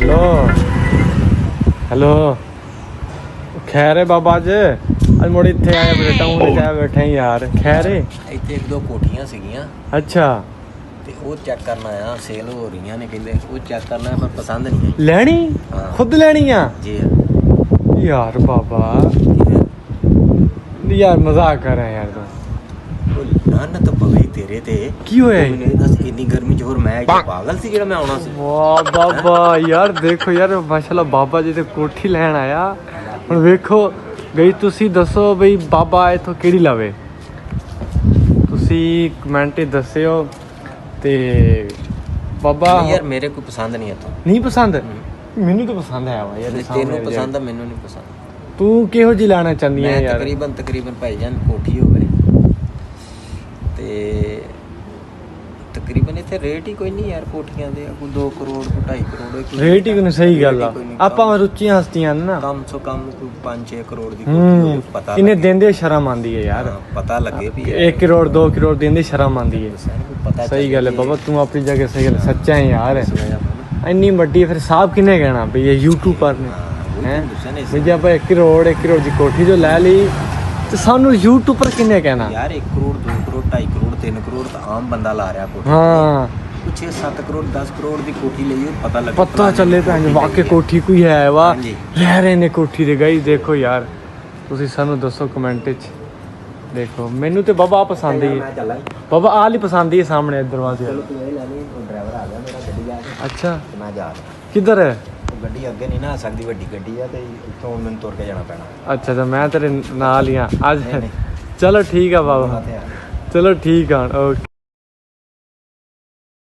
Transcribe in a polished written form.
hello hello खैर है बाबा जी ਅੱਜ ਮੁੜ ਇੱਥੇ ਆਇਆ ਬੇਟਾ ਹੁਣ ਜਾ ਬੈਠੇ ਯਾਰ ਖੈਰ ਹੈ ਇੱਥੇ ਇੱਕ ਦੋ ਕੋਠੀਆਂ ਸੀਗੀਆਂ ਅੱਛਾ ਤੇ ਉਹ ਚੈੱਕ ਕਰਨ ਆਇਆ ਸੇਲ ਹੋ ਰਹੀਆਂ ਨੇ ਕਹਿੰਦੇ ਉਹ ਚੈੱਕ ਕਰਨਾ ਪਰ ਪਸੰਦ ਨਹੀਂ ਆਈ ਲੈਣੀ ਖੁਦ ਲੈਣੀ ਆ ਜੀ ਯਾਰ ਬਾਬਾ ਯਾਰ ਮਜ਼ਾਕ ਕਰ ਰਿਹਾ ਯਾਰ ਤੂੰ ਲਾਨਤ ਪਵੇ ਤੇਰੇ ਤੇ ਕੀ ਹੋਇਆ ਮੈਨੂੰ ਇਹ ਦੱਸ ਇੰਨੀ ਗਰਮੀ 'ਚ ਹੋਰ ਮੈਂ ਇੱਕ ਪਾਗਲ ਸੀ ਜਿਹੜਾ ਮੈਂ ਆਉਣਾ ਸੀ ਵਾਹ ਬਾਬਾ ਯਾਰ ਦੇਖੋ ਯਾਰ ਮਾਸ਼ਾਅੱਲਾ ਬਾਬਾ ਜੀ ਤੇ ਕੋਠੀ ਲੈਣ ਆਇਆ ਹੁਣ ਵੇਖੋ ਗਈ ਤੁਸੀਂ ਦੱਸੋ ਬਈ ਬਾਬਾ ਇੱਥੋਂ ਕਿਹੜੀ ਲਵੇ ਤੁਸੀਂ ਕਮੈਂਟ 'ਚ ਦੱਸਿਓ ਤੇ ਬਾਬਾ ਯਾਰ ਮੇਰੇ ਕੋਈ ਪਸੰਦ ਨਹੀਂ ਇੱਥੋਂ ਨਹੀਂ ਪਸੰਦ ਮੈਨੂੰ ਤਾਂ ਪਸੰਦ ਆਇਆ ਵਾ ਯਾਰ ਤੈਨੂੰ ਪਸੰਦ ਆ ਮੈਨੂੰ ਨਹੀਂ ਪਸੰਦ ਤੂੰ ਕਿਹੋ ਜਿਹੀ ਲੈਣਾ ਚਾਹੁੰਦੀ ਹੈ ਯਾਰ ਤਕਰੀਬਨ ਭਾਈਜਾਨ ਕੋਠੀ ਹੋਵੇ ਤੇ ਤਕਰੀਬਨ ਇੱਥੇ ਰੇਟ ਹੀ ਕੋਈ ਨਹੀਂ ਯਾਰ ਕੋਠੀਆਂ ਦੇ ਕੋਈ 2 ਕਰੋੜ ਕੋਈ 2.5 ਕਰੋੜ ਰੇਟ ਹੀ ਕੋਈ ਸਹੀ ਗੱਲ ਆ ਆਪਾਂ ਰੁਚੀਆਂ ਹਸਤੀਆਂ ਨੇ ਨਾ ਕਮ ਸੋ ਕਮ ਕੋਈ 5-6 ਕਰੋੜ ਦੀ ਕੋਠੀ ਪਤਾ ਇਹਨੇ ਦਿੰਦੇ ਸ਼ਰਮ ਆਂਦੀ ਹੈ ਯਾਰ ਪਤਾ ਲੱਗੇ ਵੀ 1 ਕਰੋੜ 2 ਕਰੋੜ ਦਿੰਦੇ ਸ਼ਰਮ ਆਂਦੀ ਹੈ ਪਤਾ ਸਹੀ ਗੱਲ ਹੈ ਬਾਬਾ ਤੂੰ ਆਪਣੀ ਜਗ੍ਹਾ ਸਹੀ ਗੱਲ ਸੱਚਾ ਹੈ ਯਾਰ ਇੰਨੀ ਵੱਡੀ ਫਿਰ ਸਾਹਬ ਕਿੰਨੇ ਕਹਿਣਾ ਵੀ ਇਹ ਯੂਟਿਊਬਰ ਨੇ ਹੈ ਵੀ ਜੇ ਆਪਾਂ 1 ਕਰੋੜ ਦੀ ਕੋਠੀ ਜੋ ਲੈ ਲਈ ਤੇ ਸਾਨੂੰ ਯੂਟਿਊਬਰ ਕਿੰਨੇ ਕਹਿਣਾ ਯਾਰ 1 ਕਰੋੜ 2 ਕਰੋੜ 2.5 ਕਰੋੜ 3 ਕਰੋੜ ਤਾਂ ਆਮ ਬੰਦਾ ਲਾ ਰਿਹਾ ਕੋਠੀ ਹਾਂ ਕੁਛ 7 ਕਰੋੜ 10 ਕਰੋੜ ਦੀ ਕੋਠੀ ਲਈ ਪਤਾ ਲੱਗੇ ਪਤਾ ਚੱਲੇ ਭੈਣ ਵਾਕੇ ਕੋਠੀ ਕੋਈ ਹੈ ਵਾ ਰਹਿ ਰਹੇ ਨੇ ਕੋਠੀ ਦੇ ਗਾਈ ਦੇਖੋ ਯਾਰ ਤੁਸੀਂ ਸਾਨੂੰ ਦੱਸੋ ਕਮੈਂਟ 'ਚ ਦੇਖੋ ਮੈਨੂੰ ਤੇ ਬਾਬਾ ਆ ਪਸੰਦ ਹੀ ਬਾਬਾ ਆ ਲਈ ਪਸੰਦ ਹੀ ਸਾਹਮਣੇ ਦਰਵਾਜ਼ੇ ਚਲੋ ਤੂੰ ਇਹ ਲੈ ਲਈ ਡਰਾਈਵਰ ਆ ਗਿਆ ਮੇਰਾ ਗੱਡੀ ਆ ਗਈ ਅੱਛਾ ਤੇ ਮੈਂ ਜਾ ਰਿਹਾ ਕਿੱਧਰ ਹੈ ਗੱਡੀ ਅੱਗੇ ਨਹੀਂ ਨਾ ਆ ਸਕਦੀ ਵੱਡੀ ਗੱਡੀ ਆ ਤੇ ਇੱਥੋਂ ਮੈਨੂੰ ਤੁਰ ਕੇ ਜਾਣਾ ਪੈਣਾ ਅੱਛਾ ਤਾਂ ਮੈਂ ਤੇਰੇ ਨਾਲ ਹੀ ਆ ਅੱਜ ਚਲੋ ਠੀਕ ਆ ਬਾਬਾ ਚਲੋ ਠੀਕ ਆ ਓਕੇ